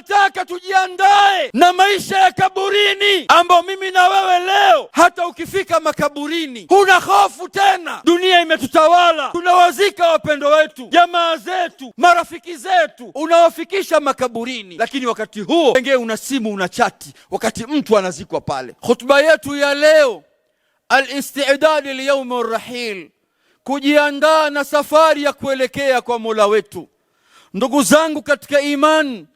anataka tujiandae na maisha ya kaburini, ambao mimi na wewe leo hata ukifika makaburini huna hofu tena. Dunia imetutawala, tunawazika wapendo wetu, jamaa zetu, marafiki zetu, unawafikisha makaburini, lakini wakati huo pengine una simu, una chati wakati mtu anazikwa pale. Khutba yetu ya leo, al-istidad li yawm ar-rahil, kujiandaa na safari ya kuelekea kwa Mola wetu. Ndugu zangu katika imani,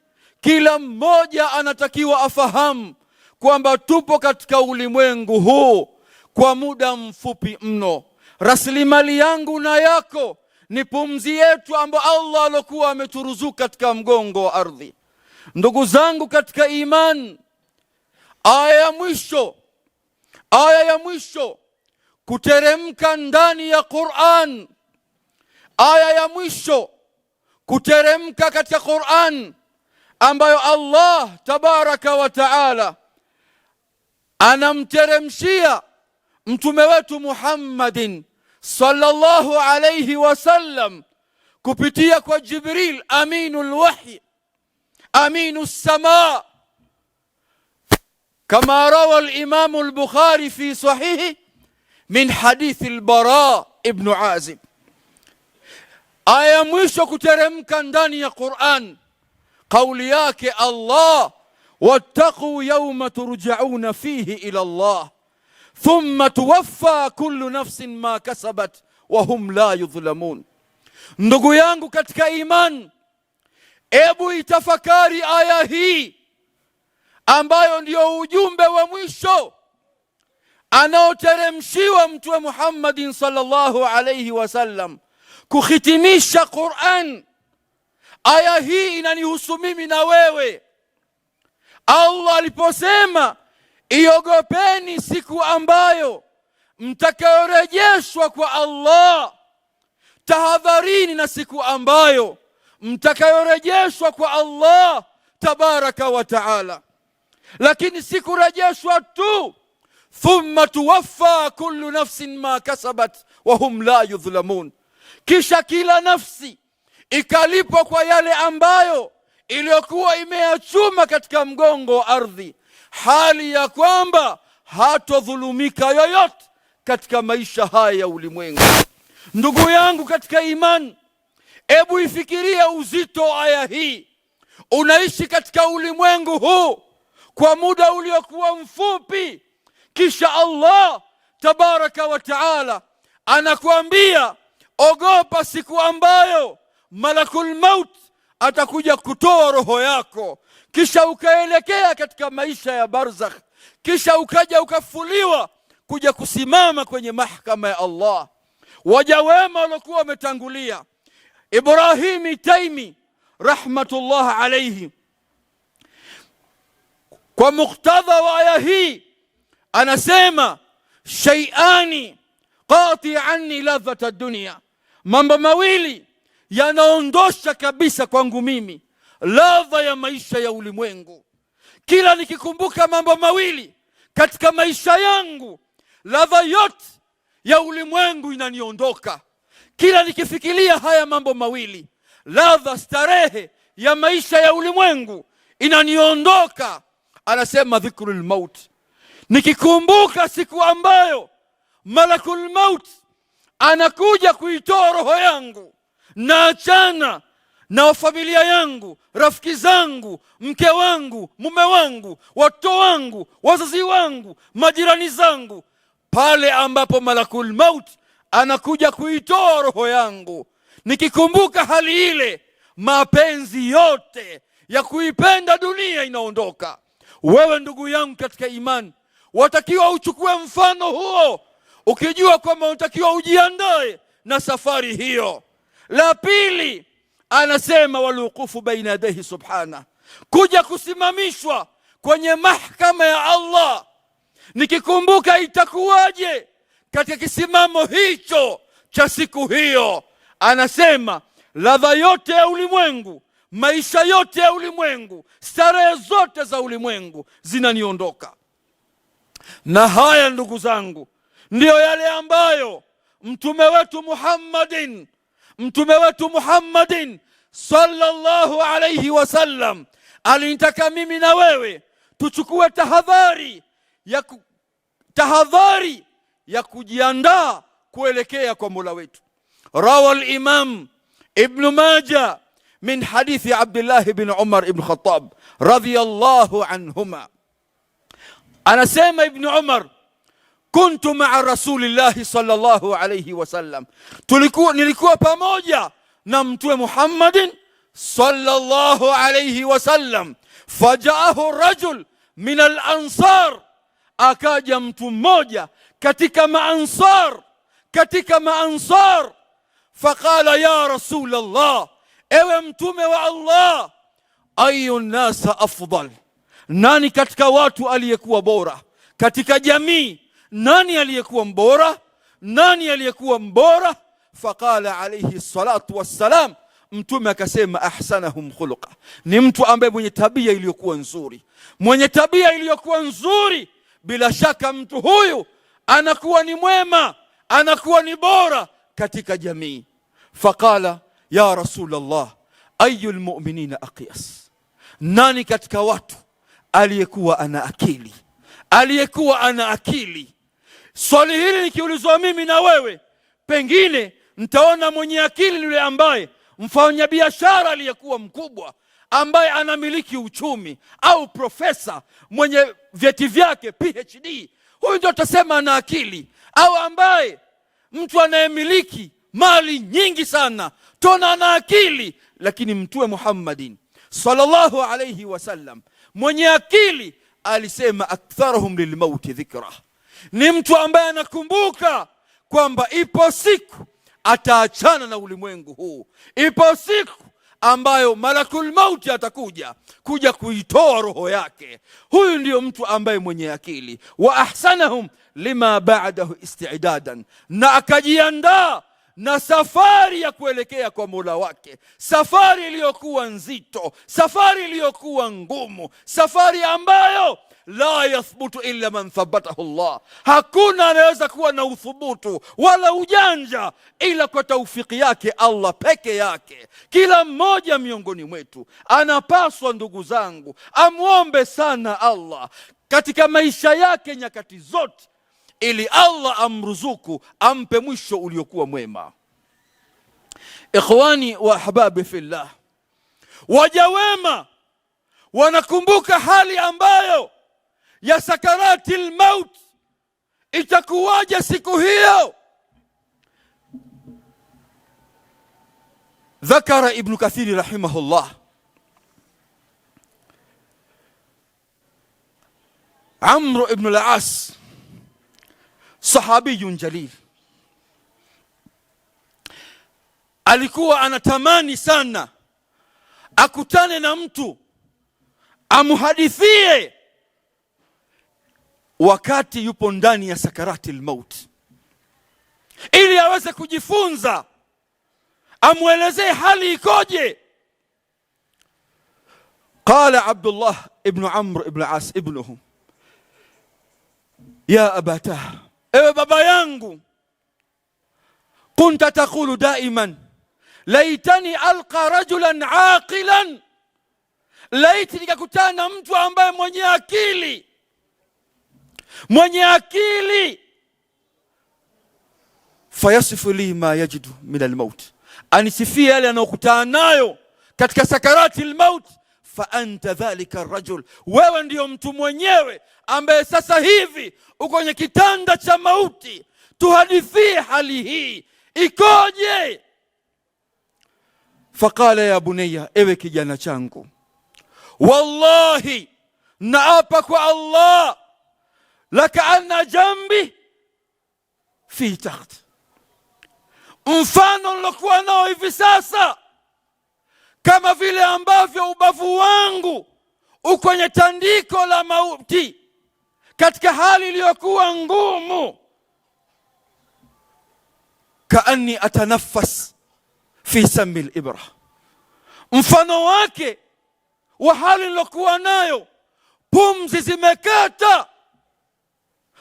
kila mmoja anatakiwa afahamu kwamba tupo katika ulimwengu huu kwa muda mfupi mno. Rasilimali yangu na yako ni pumzi yetu ambayo Allah alikuwa ameturuzuku katika mgongo wa ardhi. Ndugu zangu katika imani, aya ya mwisho kuteremka ndani ya Qur'an, aya ya mwisho kuteremka katika Qur'an ambayo Allah tabaraka wa taala anamteremshia mtume wetu Muhammadin sallallahu alayhi wasallam kupitia kwa Jibril, aminul wahy, aminus samaa, kama rawa al-Imam al-Bukhari fi sahihi min hadith al-Bara ibn Azib. Aya mwisho kuteremka ndani ya Qur'an, kauli yake Allah, wattaqu yawma turja'una fihi ila Allah thumma tuwaffa kullu nafsin ma kasabat wa hum la yudhlamun. Ndugu yangu katika iman, ebu itafakari aya hii ambayo ndio ujumbe wa mwisho anaoteremshiwa mtume Muhammadin sallallahu alayhi wasallam kuhitimisha Qur'an. Aya hii inanihusu mimi na wewe. Allah aliposema iogopeni siku ambayo mtakayorejeshwa kwa Allah, tahadharini na siku ambayo mtakayorejeshwa kwa Allah tabaraka wa taala. Lakini sikurejeshwa tu, thumma tuwaffa kullu nafsin ma kasabat wa hum la yudhlamun, kisha kila nafsi ikalipwa kwa yale ambayo iliyokuwa imeyachuma katika mgongo wa ardhi, hali ya kwamba hatodhulumika yoyote katika maisha haya ya ulimwengu. Ndugu yangu katika imani, ebu ifikiria uzito wa aya hii. Unaishi katika ulimwengu huu kwa muda uliokuwa mfupi, kisha Allah tabaraka wa taala anakuambia ogopa siku ambayo malakul maut atakuja kutoa roho yako, kisha ukaelekea katika maisha ya barzakh, kisha ukaja ukafuliwa kuja kusimama kwenye mahakama ya Allah. Waja wema walikuwa wametangulia, Ibrahim Taimi rahmatullah alayhi, kwa muktadha wa aya hii anasema shay'ani qati'anni ladhata dunya, mambo mawili yanaondosha kabisa kwangu mimi ladha ya maisha ya ulimwengu. Kila nikikumbuka mambo mawili katika maisha yangu, ladha yote ya ulimwengu inaniondoka. Kila nikifikiria haya mambo mawili, ladha, starehe ya maisha ya ulimwengu inaniondoka. Anasema dhikrul maut, nikikumbuka siku ambayo malakul maut anakuja kuitoa roho yangu, na achana na familia yangu, rafiki zangu, mke wangu, mume wangu, watoto wangu, wazazi wangu, majirani zangu, pale ambapo malakul maut anakuja kuitoa roho yangu. Nikikumbuka hali ile, mapenzi yote ya kuipenda dunia inaondoka. Wewe ndugu yangu katika imani, watakiwa uchukue mfano huo, ukijua kwamba unatakiwa ujiandae na safari hiyo. La pili, anasema waluqufu baina yadayhi subhana, kuja kusimamishwa kwenye mahakama ya Allah. Nikikumbuka itakuwaje katika kisimamo hicho cha siku hiyo, anasema ladha yote ya ulimwengu, maisha yote ya ulimwengu, starehe zote za ulimwengu zinaniondoka. Na haya ndugu zangu, ndiyo yale ambayo mtume wetu Muhammadin sallallahu alayhi wasallam alinitaka mimi na wewe tuchukue tahadhari ya kujiandaa kuelekea kwa Mola wetu. Rawa al-Imam Ibn Majah min hadithi Abdullah ibn Umar ibn Khattab radhiyallahu anhuma, anasema Ibn Umar, kuntu ma'a rasulillahi sallallahu alayhi wasallam, nilikuwa pamoja na mtume Muhammadin sallallahu alayhi wasallam. Fajaahu rajul min al-ansar, akaja mtu mmoja katika maansar. Faqala ya Rasulallah, ewe mtume wa Allah, ayu nasa afdal, nani katika watu aliyekuwa bora katika jamii? Nani aliyekuwa mbora? Faqala alayhi salatu wassalam, mtume akasema ahsanahum khuluqa, ni mtu ambaye mwenye tabia iliyokuwa nzuri. Bila shaka mtu huyu anakuwa ni mwema, anakuwa ni bora katika jamii. Faqala ya Rasulallah, ayul mu'minina aqyas, nani katika watu aliyekuwa ana akili? Swali hili nikiulizwa mimi na wewe, pengine nitaona mwenye akili yule ambaye mfanya biashara aliyekuwa mkubwa, ambaye anamiliki uchumi, au profesa mwenye vyeti vyake PhD, huyu ndio tutasema ana akili. Au ambaye mtu anayemiliki mali nyingi sana, tuna ana akili. Lakini mtume Muhammadin sallallahu alayhi wasallam, mwenye akili, alisema aktharuhum lilmauti dhikra, ni mtu ambaye anakumbuka kwamba ipo siku ataachana na ulimwengu huu, ipo siku ambayo malakul mauti atakuja kuitoa roho yake. Huyu ndio mtu ambaye mwenye akili. Wa ahsanahum lima ba'dahu isti'dadan, na akajiandaa na safari ya kuelekea kwa Mola wake, safari iliyokuwa nzito, safari iliyokuwa ngumu, safari ambayo la yathbutu illa man thabatahu Allah, hakuna anaweza kuwa na uthubutu wala ujanja ila kwa taufiki yake Allah peke yake. Kila mmoja miongoni mwetu anapaswa, ndugu zangu, amuombe sana Allah katika maisha yake nyakati zote, ili Allah amruzuku, ampe mwisho uliokuwa mwema. Ikhwani wa ahbabi fillah, waja wema wanakumbuka hali ambayo ya sakarati al-maut itakuwaje siku hiyo. Dhakara Ibn Kathir rahimahullah Amr ibn al-As, sahabiyun jalil, alikuwa anatamani sana akutane na mtu amuhadithie wakati yupo ndani ya sakarati al-maut, ili aweze kujifunza, amuelezee hali ikoje. Qala Abdullah ibn Amr ibn As ibnuhu, ya abatah, ewe baba yangu, kunta taqulu daiman laitani alqa rajulan aqilan, laiti nikakutana na mtu ambaye mwenye akili, fayasifu li ma yajidu min almaut, anisifie yale anayokutana nayo katika sakarati almaut. Fa anta dhalika arrajul, wewe ndio mtu mwenyewe ambaye sasa hivi uko kwenye kitanda cha mauti, tuhadithie hali hii ikoje. Faqala ya bunayya, ewe kijana changu, wallahi, naapa kwa Allah, lakaanna jambi fi takht, mfano nilokuwa nao hivi sasa, kama vile ambavyo ubavu wangu uko kwenye tandiko la mauti, katika hali iliyokuwa ngumu. Kaanni atanaffas fi sami al-ibra, mfano wake wa hali nilokuwa nayo, pumzi zimekata,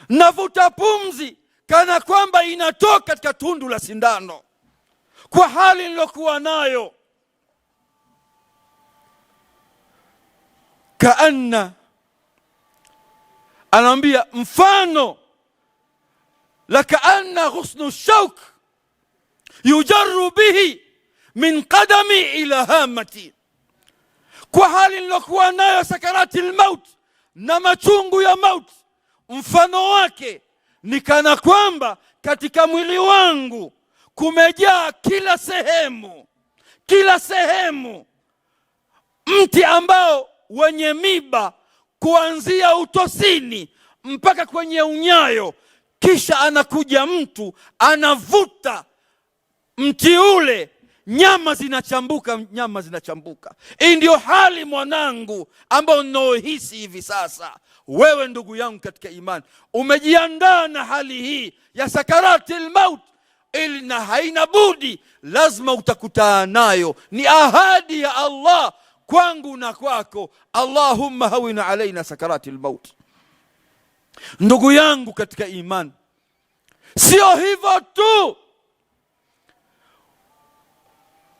navuta pumzi kana kwamba inatoka katika tundu la sindano, kwa hali nilokuwa nayo. lakaanna, anaambia mfano, lakaanna ghusnu shauk yujarru bihi min qadami ila hamati, kwa hali nilokuwa nayo sakarati almaut, na machungu ya maut, mfano wake ni kana kwamba katika mwili wangu kumejaa kila sehemu mti ambao wenye miba kuanzia utosini mpaka kwenye unyayo. Kisha anakuja mtu anavuta mti ule, nyama zinachambuka. Hii ndio hali mwanangu ambao ninaohisi hivi sasa. Wewe ndugu yangu katika imani, umejiandaa na hali hii ya sakarati al-maut, ili na haina budi, lazima utakutana nayo. Ni ahadi ya Allah kwangu na kwako. Allahumma hawina alaina sakarati al-maut. Ndugu yangu katika imani, sio hivyo tu,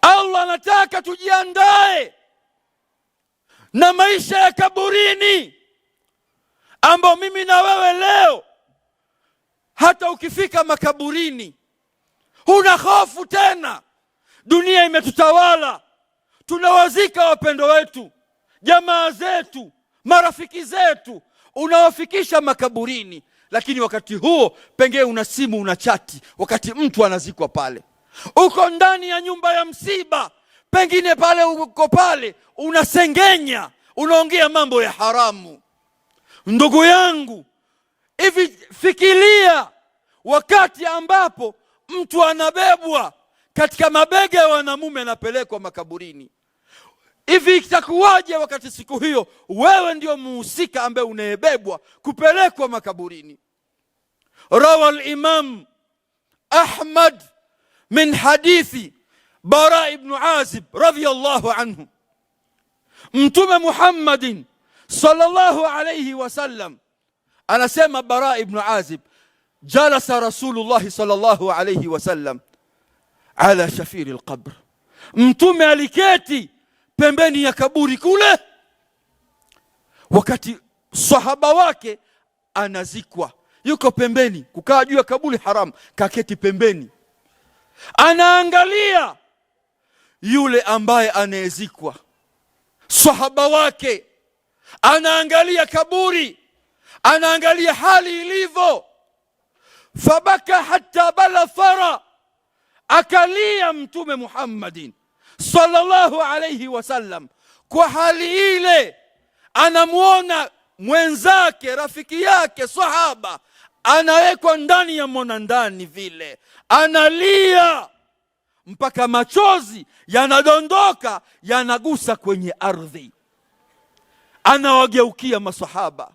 Allah anataka tujiandae na maisha ya kaburini, ambao mimi na wewe leo hata ukifika makaburini huna hofu tena. Dunia imetutawala, tunawazika wapendo wetu, jamaa zetu, marafiki zetu, unawafikisha makaburini, lakini wakati huo pengine una simu, una chati wakati mtu anazikwa pale. Uko ndani ya nyumba ya msiba, pengine pale uko pale unasengenya, unaongea mambo ya haramu. Ndugu yangu, hivi fikiria wakati ambapo mtu anabebwa katika mabega ya wanamume, anapelekwa makaburini. Hivi itakuwaje wakati siku hiyo wewe ndio muhusika ambaye unayebebwa kupelekwa makaburini? Rawa al-Imam Ahmad min hadithi Bara ibn Azib radhiyallahu anhu, Mtume Muhammadin sallallahu alayhi wasallam anasema, Bara ibn Azib, jalasa Rasulullah sallallahu alayhi wasallam ala shafiri alqabr, Mtume aliketi pembeni ya kaburi kule wakati sahaba wake anazikwa. Yuko pembeni, kukaa juu ya kaburi haram, kaketi pembeni, anaangalia yule ambaye anayezikwa, sahaba wake anaangalia kaburi, anaangalia hali ilivyo. Fabaka hatta bala thara, akalia Mtume Muhammadin sallallahu alayhi wasallam kwa hali ile. Anamuona mwenzake, rafiki yake, sahaba anawekwa ndani ya monandani vile, analia mpaka machozi yanadondoka, yanagusa kwenye ardhi. Anawageukia masahaba,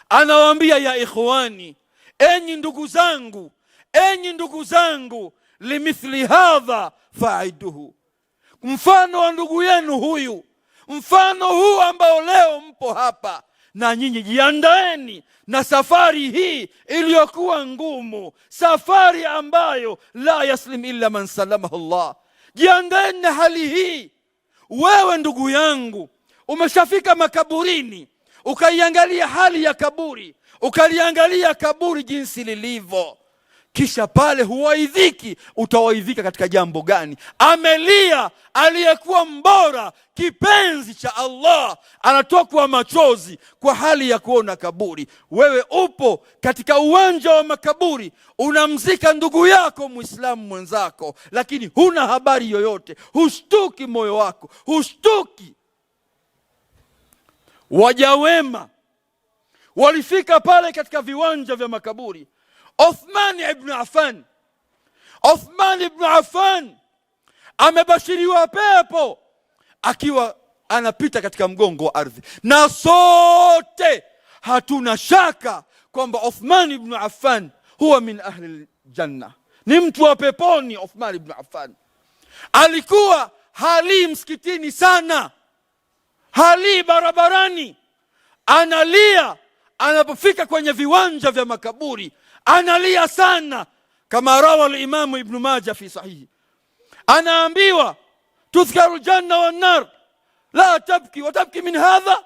anawaambia, ya ikhwani, enyi ndugu zangu, limithli hadha faiduhu, mfano wa ndugu yenu huyu, mfano huu ambao leo mpo hapa, na nyinyi jiandaeni na safari hii iliyokuwa ngumu, safari ambayo la yaslim illa man salamahu Allah. Jiandaeni na hali hii. Wewe ndugu yangu, umeshafika makaburini, ukaiangalia hali ya kaburi, ukaliangalia kaburi jinsi lilivyo, kisha pale huwaidhiki. Utawaidhika katika jambo gani? Amelia aliyekuwa mbora, kipenzi cha Allah, anatokwa machozi kwa hali ya kuona kaburi. Wewe upo katika uwanja wa makaburi, unamzika ndugu yako Muislamu mwenzako, lakini huna habari yoyote, hushtuki, moyo wako hushtuki. Waja wema walifika pale katika viwanja vya makaburi. Uthman ibn Affan amebashiriwa pepo akiwa anapita katika mgongo wa ardhi, na sote hatuna shaka kwamba Uthman ibn Affan huwa min ahli aljanna, ni mtu wa peponi. Uthman ibn Affan alikuwa hali msikitini sana, hali barabarani, analia. Anapofika kwenye viwanja vya makaburi analia sana, kama rawa al-Imam Ibn Majah fi sahihi. Anaambiwa, tudhkaru janna wan nar la tabki wa tabki min hadha,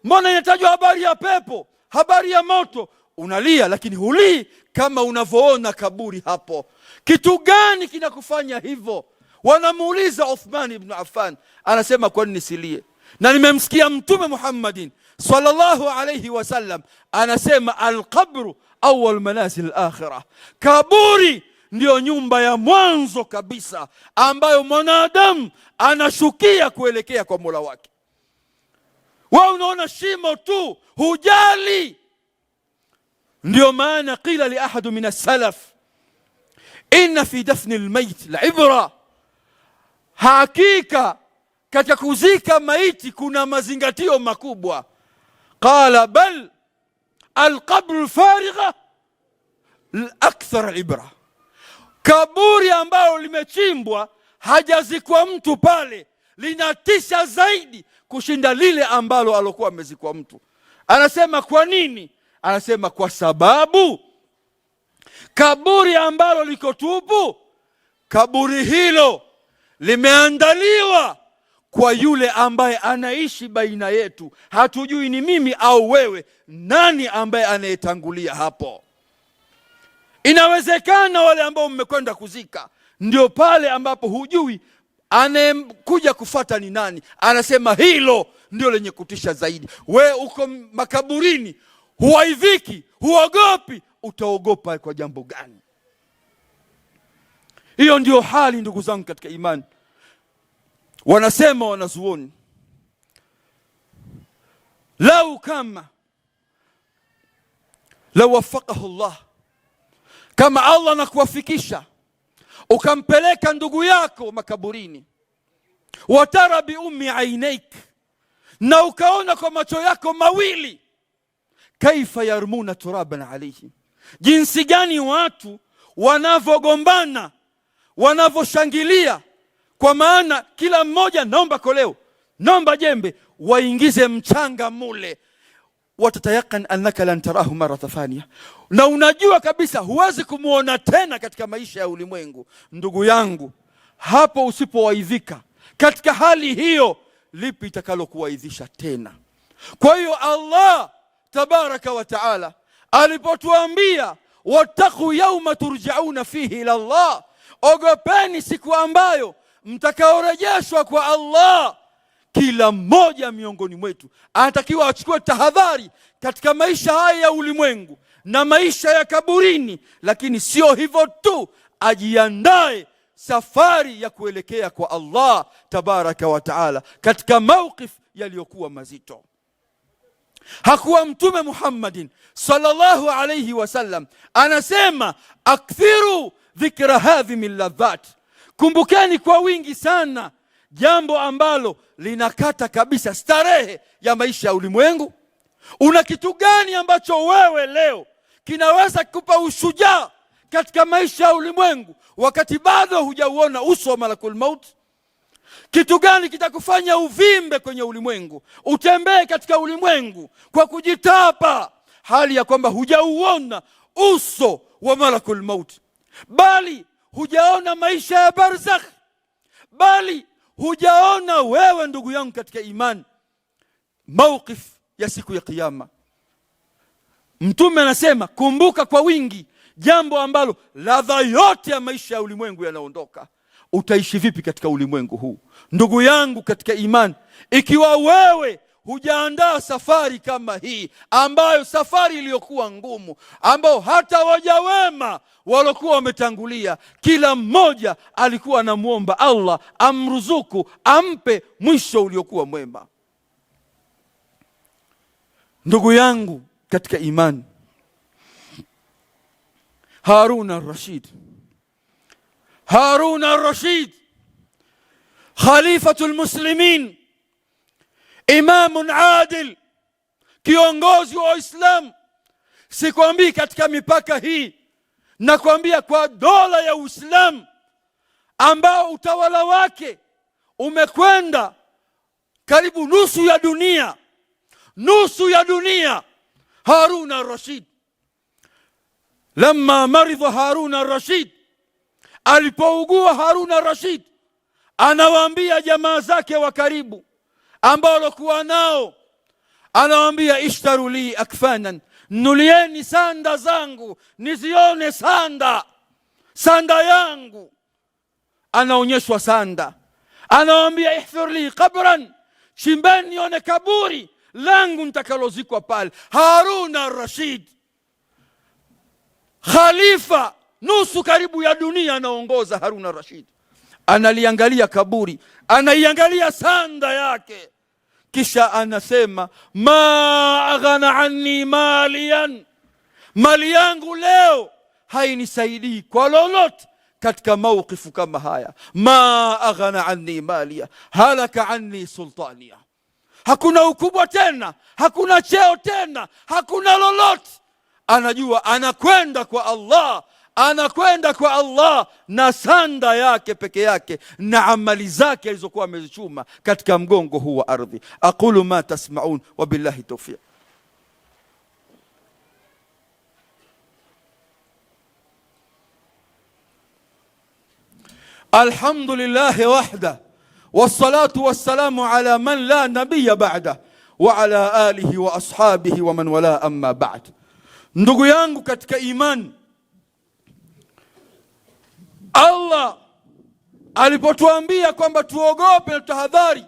Mbona inatajwa habari ya pepo, habari ya moto? Unalia, lakini hulii kama unavyoona kaburi hapo. Kitu gani kinakufanya hivyo? Wanamuuliza Uthman ibn Affan, anasema kwa nini silie? Na nimemsikia Mtume Muhammadin sallallahu alayhi wasallam anasema, alqabru awwal manazil akhirah, kaburi ndio nyumba ya mwanzo kabisa ambayo mwanadamu anashukia kuelekea kwa Mola wake. Wewe unaona shimo tu, hujali. Ndio maana qila li ahadu min as-salaf, inna fi dafni al-mayt la'ibra, hakika katika kuzika maiti kuna mazingatio makubwa. Qala bal al-qabr al-farigha akthar al-ibra, kaburi ambalo limechimbwa hajazikwa mtu pale linatisha zaidi kushinda lile ambalo alokuwa amezikwa mtu. Anasema kwa nini? Anasema kwa sababu kaburi ambalo liko tupu, kaburi hilo limeandaliwa kwa yule ambaye anaishi baina yetu. Hatujui ni mimi au wewe, nani ambaye anayetangulia hapo. Inawezekana wale ambao mmekwenda kuzika ndio pale ambapo hujui anayekuja kufata ni nani. Anasema hilo ndio lenye kutisha zaidi. We uko makaburini, huwaidhiki, huogopi, utaogopa kwa jambo gani? Hiyo ndio hali, ndugu zangu katika imani. Wanasema wanazuoni, lau wafaqahu Allah, kama Allah anakuwafikisha ukampeleka ndugu yako makaburini, watara bi ummi ainaik, na ukaona kwa macho yako mawili, kaifa yarmuna turaban alayhi, jinsi gani watu wanavogombana, wanavoshangilia, kwa maana kila mmoja naomba koleo, naomba jembe, waingize mchanga mule. Watatayakan annaka lan tarahu marata thaniya, na unajua kabisa huwezi kumuona tena katika maisha ya ulimwengu. Ndugu yangu, hapo usipowaidhika katika hali hiyo, lipi itakalo kuwaidhisha tena? Kwa hiyo Allah tabaraka wa taala alipotuambia wattaqu yawma turjauna fihi ila Allah, ogopeni siku ambayo mtakaorejeshwa kwa Allah, kila mmoja miongoni mwetu anatakiwa achukue tahadhari katika maisha haya ya ulimwengu na maisha ya kaburini. Lakini sio hivyo tu, ajiandae safari ya kuelekea kwa Allah tabaraka wa taala katika mawqif yaliyokuwa mazito. Hakuwa Mtume Muhammadin sallallahu alayhi wasallam anasema, akthiru dhikra hadhi min ladhat, kumbukeni kwa wingi sana jambo ambalo linakata kabisa starehe ya maisha ya ulimwengu. Una kitu gani ambacho wewe leo kinaweza kukupa ushujaa katika maisha ya ulimwengu wakati bado hujauona uso wa malakul maut? Kitu gani kitakufanya uvimbe kwenye ulimwengu, utembee katika ulimwengu kwa kujitapa, hali ya kwamba hujauona uso wa malakul maut, bali hujaona maisha ya barzakh, bali hujaona wewe ndugu yangu katika imani mawqif ya siku ya kiyama? Mtume anasema, kumbuka kwa wingi jambo ambalo ladha yote ya maisha ya ulimwengu yanaondoka. Utaishi vipi katika ulimwengu huu ndugu yangu katika imani, ikiwa wewe hujaandaa safari kama hii, ambayo safari iliyokuwa ngumu, ambao hata waja wema walokuwa wametangulia, kila mmoja alikuwa anamuomba Allah amruzuku, ampe mwisho uliokuwa mwema. Ndugu yangu katika imani, Harun al-Rashid khalifatul muslimin, imamun adil, kiongozi wa Uislamu. Sikwambii katika mipaka hii, nakwambia kwa dola ya Uislamu ambao utawala wake umekwenda karibu nusu ya dunia. Harun al-Rashid, lamma maridha Harun al-Rashid, alipougua Harun al-Rashid, anawaambia jamaa zake wa karibu ambao walikuwa nao, anawaambia ishtaru li akfanan, nulieni sanda zangu nizione sanda yangu. Anaonyeshwa sanda, anawaambia ihfir li qabran, chimbeni nione kaburi langu nitakalozikwa pale. Harun al-Rashid, khalifa nusu karibu ya dunia, anaongoza. Harun al-Rashid analiangalia kaburi, anaiangalia sanda yake, kisha anasema ma aghana anni maliyan, mali yangu leo hainisaidii kwa lolote katika mawqifu kama haya. Ma aghana anni maliya halaka anni sultaniya, hakuna ukubwa tena, hakuna cheo tena, hakuna lolote. Anajua anakwenda kwa Allah, anakwenda kwa Allah na sanda yake peke yake na amali zake alizokuwa amezichuma katika mgongo huu wa ardhi. Aqulu ma tasma'un wa billahi tawfiq. Alhamdulillahi wahda wassalatu wassalamu ala man la nabiyya ba'da wa ala alihi wa ashabihi wa man wala, amma ba'd. Ndugu yangu katika imani, Allah alipotuambia kwamba tuogope na tahadhari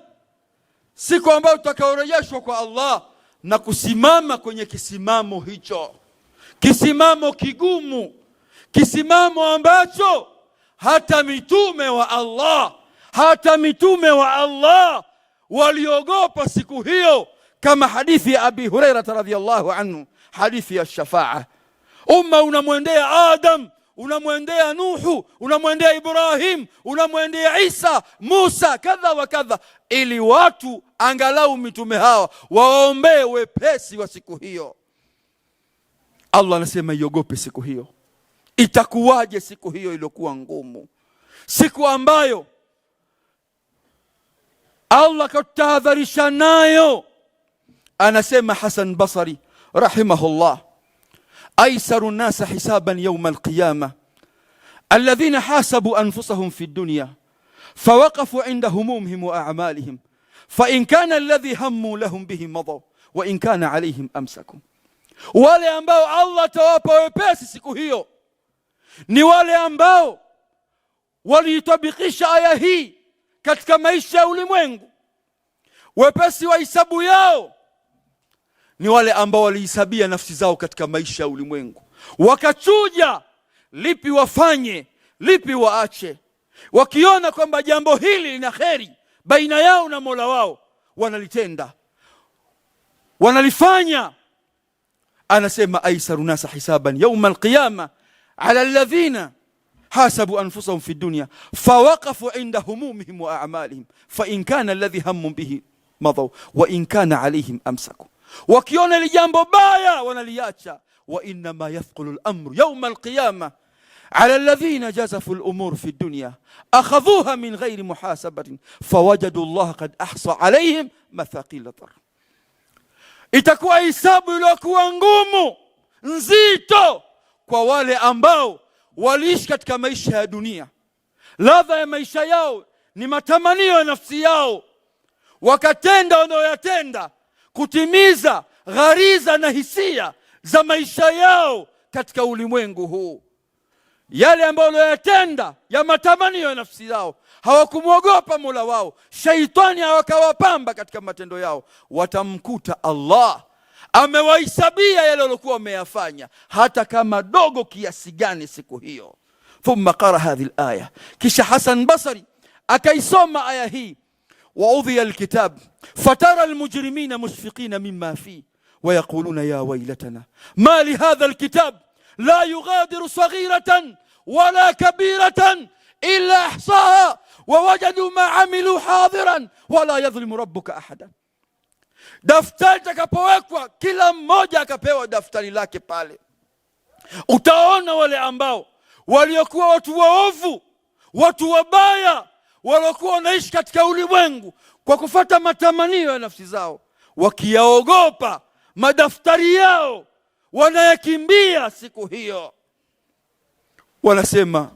siku ambayo tutakaorejeshwa kwa Allah na kusimama kwenye kisimamo hicho, kisimamo kigumu, kisimamo ambacho hata mitume wa Allah waliogopa siku hiyo, kama hadithi ya Abi Hurairah radhiyallahu anhu, hadithi ya shafaa. Umma unamwendea Adam, unamwendea Nuhu, unamwendea Ibrahim, unamwendea Isa, Musa, kadha wa kadha, ili watu angalau mitume hawa waombee wepesi wa siku hiyo. Allah anasema iogope siku hiyo. Itakuwaje siku hiyo iliyokuwa ngumu, siku ambayo Allah katahadharisha nayo? Anasema Hasan Basri rahimahullah, aisaru nasa hisaban yawm alqiyama alladhina hasabu anfusahum fi dunya fawaqafu inda humumihim wa a'malihim fa in kana alladhi hammu lahum bihi madaw wa in kana alayhim amsakum. Wale ambao Allah atawapa wepesi siku hiyo ni wale ambao waliitabikisha aya hii katika maisha ya ulimwengu. Wepesi wa hisabu yao ni wale ambao walihisabia nafsi zao katika maisha ya ulimwengu, wakachuja lipi wafanye, lipi waache. Wakiona kwamba jambo hili lina kheri baina yao na Mola wao, wanalitenda, wanalifanya. Anasema aisaru nasa hisaban yawm alqiyama ala alladhina hasabu anfusahum fi dunya fawaqafu inda humumihim wa a'malihim fa in kana alladhi hammu bihi madaw wa in kana alayhim amsaku. Wakiona li jambo baya wanaliacha. Wa inna ma yathqulu al-amru yawm al-qiyamah ala alladhina jazafu al-umur fi dunya akhadhuha min ghairi muhasabatin fawajadu Allah qad ahsa alayhim mathaqil tar. Itakuwa hisabu iliyokuwa ngumu, nzito, kwa wale ambao waliishi katika maisha ya dunia. Ladha ya maisha yao ni matamanio ya nafsi yao, wakatenda wanayoyatenda kutimiza ghariza na hisia za maisha yao katika ulimwengu huu. Yale ambayo wanayoyatenda ya matamanio ya nafsi yao, hawakumwogopa Mola wao, shaitani hawakawapamba katika matendo yao. Watamkuta Allah amewahesabia yale waliokuwa wameyafanya, hata kama dogo kiasi gani siku hiyo. Thumma qara hadhihi al-aya, kisha Hasan Basri akaisoma aya hii. Wa udhiya al-kitab fatara al-mujrimina mushfiqina mimma fi wa yaquluna ya waylatana ma li hadha al-kitab la yughadiru saghiratan wala kabiratan illa ahsaha wa wajadu ma amilu hadiran wala yadhlimu rabbuka ahada. Daftari takapowekwa, kila mmoja akapewa daftari lake pale, utaona wale ambao waliokuwa watu waovu, watu wabaya, waliokuwa wanaishi katika ulimwengu kwa kufuata matamanio ya nafsi zao, wakiyaogopa madaftari yao, wanayakimbia siku hiyo. Wanasema,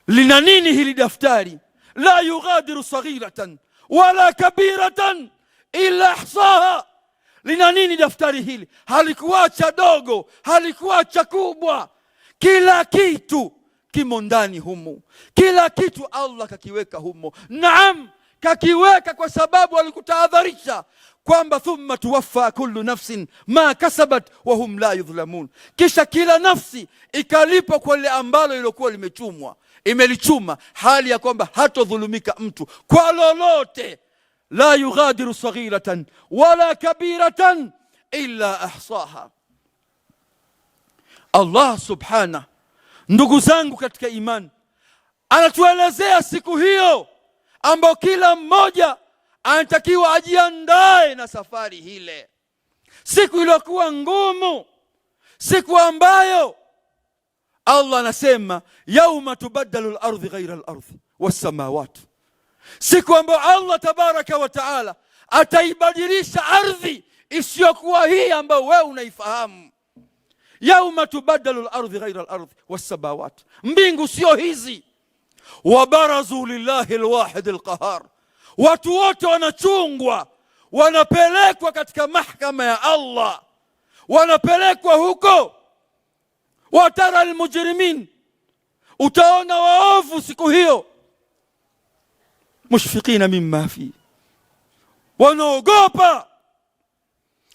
lina nini hili daftari? La yughadiru saghiratan wala kabiratan illa ahsaha lina nini daftari hili? Halikuacha dogo, halikuacha kubwa. Kila kitu kimo ndani humu, kila kitu Allah kakiweka humo. Naam, kakiweka kwa sababu alikutahadharisha kwamba thumma tuwaffa kullu nafsin ma kasabat wa hum la yudhlamun, kisha kila nafsi ikalipa kwa lile ambalo lilokuwa imelichuma, hali ya kwamba hatodhulumika mtu kwa lolote. La yughadiru saghiratan wala kabiratan illa ahsaha. Allah subhanahu, ndugu zangu katika imani, anatuelezea siku hiyo ambayo kila mmoja anatakiwa ajiandae na safari hile, siku iliyokuwa ngumu, siku ambayo Allah anasema yauma tubaddalu al-ardhi ghayra al-ardhi was-samawati, siku ambayo Allah tabaraka wa taala ataibadilisha ardhi isiyokuwa hii ambayo wewe unaifahamu. Yauma tubaddalu al-ardhi ghayra al-ardhi was-samawati, mbingu sio hizi. Wabarazu lillahi al-wahid al-qahar, watu wote wanachungwa, wanapelekwa katika mahkama ya Allah, wanapelekwa huko. Watara almujrimin, utaona waovu siku hiyo, mushfiqina mimma fi, wanaogopa.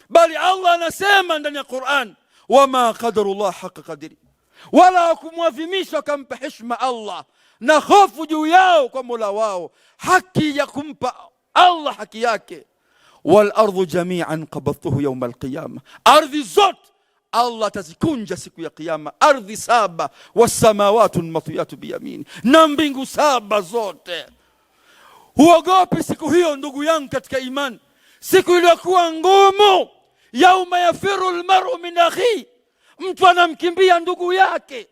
Bali Allah anasema ndani ya Qur'an, wama qadarullah haqa qadri, wala kumwadhimisha wakampa heshima Allah na hofu juu yao kwa Mola wao, haki ya kumpa Allah haki yake. Wal ardu jami'an qabadtuhu yawm al-qiyamah, ardhi zote Allah atazikunja siku ya kiyama, ardhi 7, was-samawati matwiyatu biyamini, na mbingu 7 zote. Huogopi siku hiyo ndugu yangu katika imani, siku iliyokuwa ngumu. Yauma yafiru al-mar'u min akhi, mtu anamkimbia ndugu yake,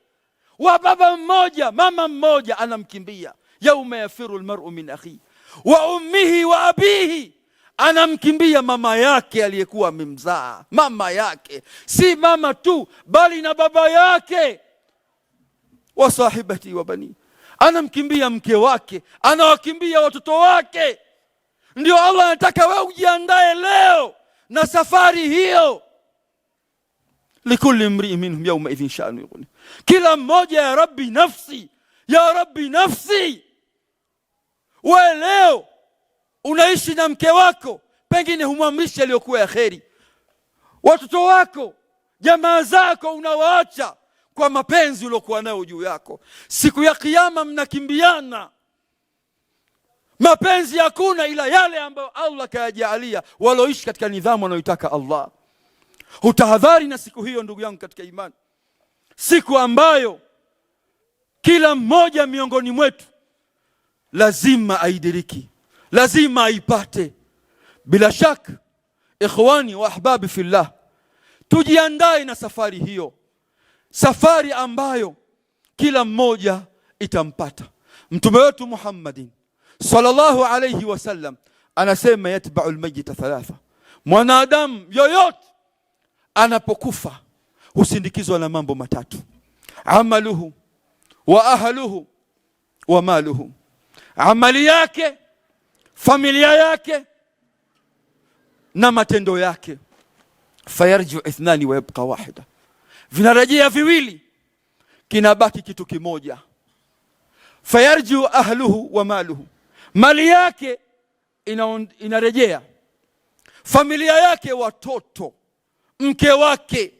wa baba mmoja mama mmoja anamkimbia. Yauma yafiru al-mar'u min akhi wa ummihi wa abihi, anamkimbia mama yake aliyekuwa amemzaa, mama yake, si mama tu bali na baba yake. Wa sahibati wa bani, anamkimbia mke wake, anawakimbia watoto wake. Ndio Allah anataka wewe ujiandae leo na safari hiyo. Likulli imri minhum yawma idhin sha'nu yughni, kila mmoja ya rabbi nafsi, ya rabbi nafsi. Wewe leo unaishi na mke wako, pengine humwamrishi aliyokuwa ya kheri. Watoto wako, jamaa zako unawaacha kwa mapenzi uliokuwa nayo juu yako. Siku ya kiyama mnakimbiana, mapenzi hakuna ila yale ambayo Allah kayajalia waloishi katika nidhamu anayoitaka Allah. Utahadhari na siku hiyo ndugu yangu katika imani, siku ambayo kila mmoja miongoni mwetu lazima aidiriki, lazima aipate. Bila shaka ikhwani wa ahbabi fillah, tujiandae na safari hiyo, safari ambayo kila mmoja itampata. Mtume wetu Muhammadin sallallahu alayhi wasallam anasema yatba'u almayyita 3, mwanadamu yoyote anapokufa husindikizwa na mambo 3: amaluhu wa ahluhu wa maluhu, amali yake, familia yake na matendo yake. Fayarji'u 2 wa yabqa 1, vinarejea viwili, kinabaki kitu kimoja. Fayarji'u ahluhu wa maluhu, mali yake inarejea, familia yake, watoto, mke wake,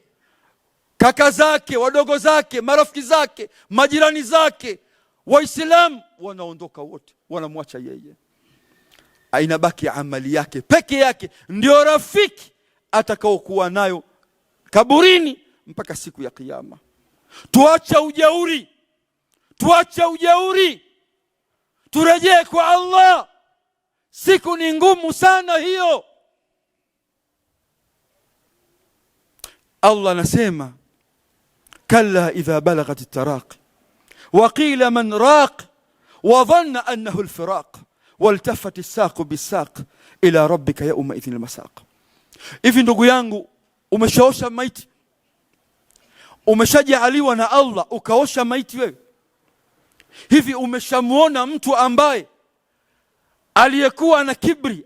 kaka zake, wadogo zake, marafiki zake, majirani zake, Waislamu wanaondoka wote, wanamwacha yeye. Inabaki amali yake peke yake, ndio rafiki atakaokuwa nayo kaburini mpaka siku ya kiyama. Tuacha ujeuri, tuacha ujeuri, turejee kwa Allah. Siku ni ngumu sana hiyo. Allah anasema kalla idha balagat at-taraqi wa qila man raq wa dhanna annahu al-firaq waltafat as-saq bis-saq ila rabbika yawma idhin al-masaq. Hivi ndugu yangu, umeshaosha maiti? Umeshajaliwa na Allah ukaosha maiti wewe? Hivi umeshamuona mtu ambaye aliyekuwa na kibri,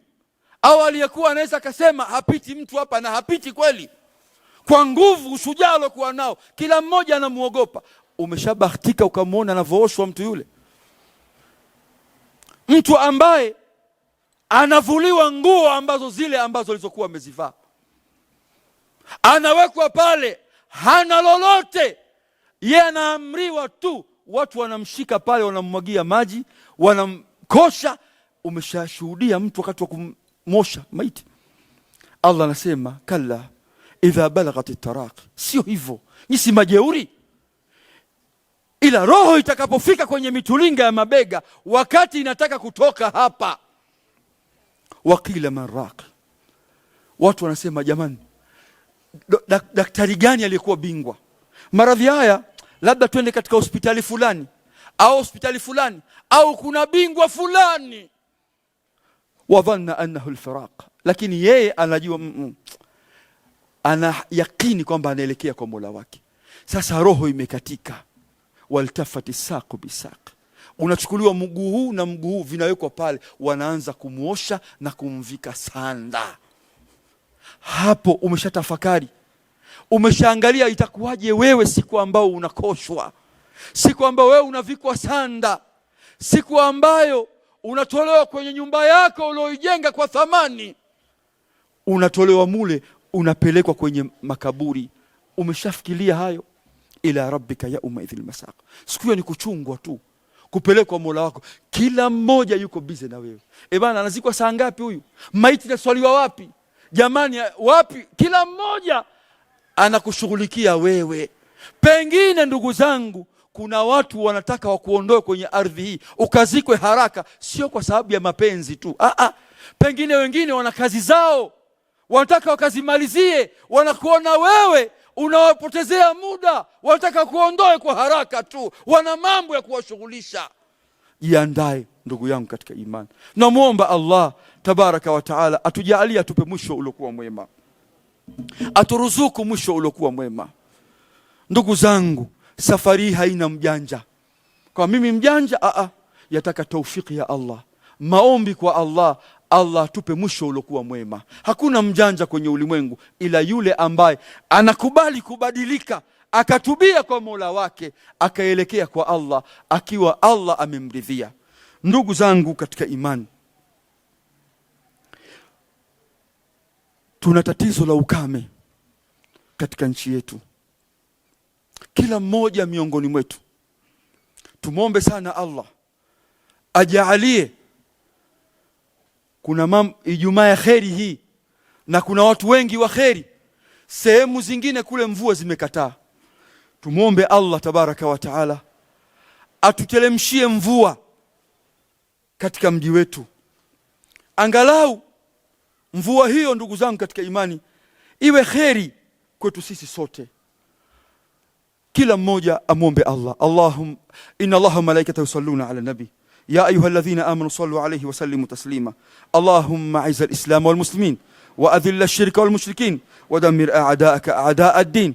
au aliyekuwa anaweza akasema hapiti mtu hapa, na hapiti kweli, kwa nguvu, ushujaa alokuwa nao, kila mmoja anamuogopa. Umeshabahatika ukamwona anavooshwa mtu yule, mtu ambaye anavuliwa nguo ambazo zile ambazo alizokuwa amezivaa, anawekwa pale, hana lolote, yeye anaamriwa tu, watu wanamshika pale, wanammwagia maji, wanamkosha. Umeshashuhudia mtu wakati wa kumosha maiti. Allah anasema kalla idha balaghat taraqi, sio hivyo, ni si majeuri, ila roho itakapofika kwenye mitulinga ya mabega, wakati inataka kutoka hapa, wakila man raqi, watu wanasema jamani, daktari gani aliyekuwa bingwa maradhi haya? Labda twende katika hospitali fulani au hospitali fulani, au kuna bingwa fulani. Wadhanna annahu alfiraq, lakini yeye anajua ana yakini kwamba anaelekea kwa Mola wake. Sasa roho imekatika, waltafati saqu bisaq, unachukuliwa mguu huu na mguu huu, vinawekwa pale, wanaanza kumuosha na kumvika sanda. Hapo umeshatafakari, umeshaangalia itakuwaje wewe siku ambao unakoshwa, siku ambao wewe unavikwa sanda, siku ambayo unatolewa kwenye nyumba yako ulioijenga kwa thamani, unatolewa mule, unapelekwa kwenye makaburi. Umeshafikiria hayo? Ila rabbika yauma idhil masaq, siku hiyo ni kuchungwa tu, kupelekwa Mola wako. Kila mmoja yuko bize na wewe. Bana, anazikwa saa ngapi huyu? Maiti inaswaliwa wapi? Jamani, wapi? Kila mmoja anakushughulikia wewe. Pengine ndugu zangu, kuna watu wanataka wakuondoe kwenye ardhi hii ukazikwe haraka, sio kwa sababu ya mapenzi tu. Pengine wengine wana kazi zao, wanataka wakazimalizie, wanakuona wewe unawapotezea muda, wanataka kuondoe kwa haraka tu, wana mambo ya kuwashughulisha. Jiandae ndugu yangu katika imani. Namuomba Allah tabaraka wa taala atujalie, atupe mwisho uliokuwa mwema, aturuzuku mwisho uliokuwa mwema. Ndugu zangu, safari haina mjanja. Kwa mimi mjanja, yataka taufiki ya Allah, maombi kwa Allah, Allah tupe mwisho uliokuwa mwema. Hakuna mjanja kwenye ulimwengu ila yule ambaye anakubali kubadilika, akatubia kwa Mola wake, akaelekea kwa Allah akiwa Allah amemridhia. Ndugu zangu katika imani, tuna tatizo la ukame katika nchi yetu. Kila mmoja miongoni mwetu tumombe sana Allah ajaalie kuna Ijumaa ya kheri hii, na kuna watu wengi wa kheri. Sehemu zingine kule mvua zimekataa. Tumombe Allah tabaraka wa taala atutelemshie mvua katika mji wetu, angalau mvua hiyo ndugu zangu katika imani iwe kheri kwetu sisi sote. Kila mmoja amombe Allah. Allahumma inna Allaha wa malaikatahu yusalluna ala nabi ya ayyuhalladhina amanu sallu alayhi wa sallimu taslima. Allahumma a'izz al-islam wal muslimin wa adhill ash-shirka wal mushrikin wa dammir a'da'aka a'da' ad-din.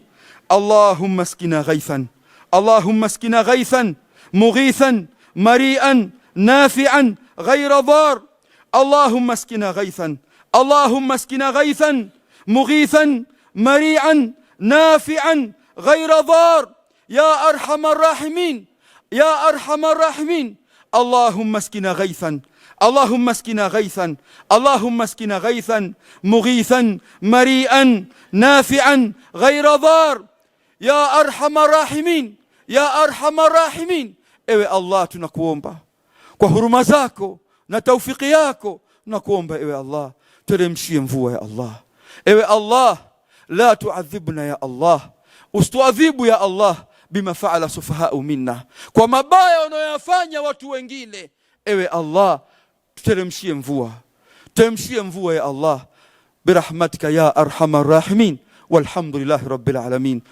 Allahumma askina ghaythan, Allahumma askina ghaythan mughithan mari'an nafi'an ghayra dhar. Allahumma askina ghaythan, Allahumma askina ghaythan mughithan mari'an nafi'an غير ضار يا أرحم الراحمين يا أرحم الراحمين. اللهم اسقنا غيثا، اللهم اسقنا غيثا، اللهم اسقنا غيثا مغيثا مريئا نافعا غير ضار يا أرحم الراحمين يا أرحم الراحمين. Ewe Allah, tunakuomba kwa huruma zako na taufiki yako, tunakuomba ewe Allah, teremshie mvua ya Allah. Ewe Allah, la tuadhibna ya Allah, usituadhibu ya Allah bima faala sufahau minna, kwa mabaya wanayofanya watu wengine. Ewe Allah, tuteremshie mvua, teremshie mvua ya Allah birahmatika ya arhamar rahimin, walhamdulillahi rabbil alamin.